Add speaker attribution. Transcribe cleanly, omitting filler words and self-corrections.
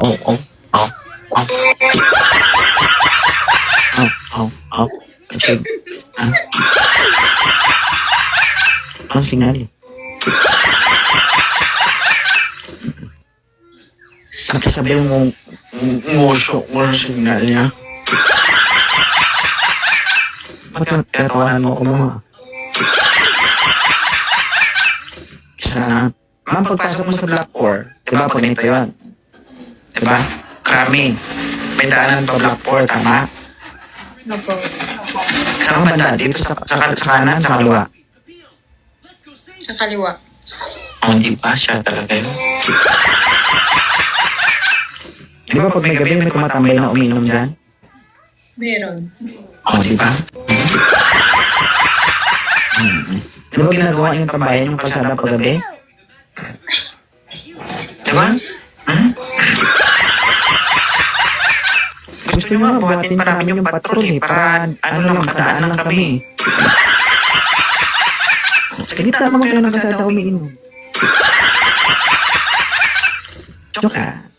Speaker 1: Oh, oh, oh, oh. Oh, oh, oh. Kasi, ang signal. Nagsasabi mo, ngusok mo ang signal niya. Ba't katawanan mo ko mo? Isa na. Ma'am, pagpasok mo sa Black 4, di ba pag nito yun? Di ba? Kami, may daanan pa Black 4, tama?
Speaker 2: Opo.
Speaker 1: Saan banda? Dito sa kanan, sa kaliwa?
Speaker 2: Sa kaliwa.
Speaker 1: Oh, di ba? Siya talaga yun. Di ba pag may gabi may tumatambay na uminom dyan?
Speaker 2: Meron.
Speaker 1: Oh, di ba? Di ba ginagawa yung tambayan yung kalsada pag gabi? Di ba? Gusto nyo nga, buhatin pa namin yung patrol eh, para ano lang, makadaan lang kami. Sa gitna naman kayo ng kalsada umiinom. Joke lang.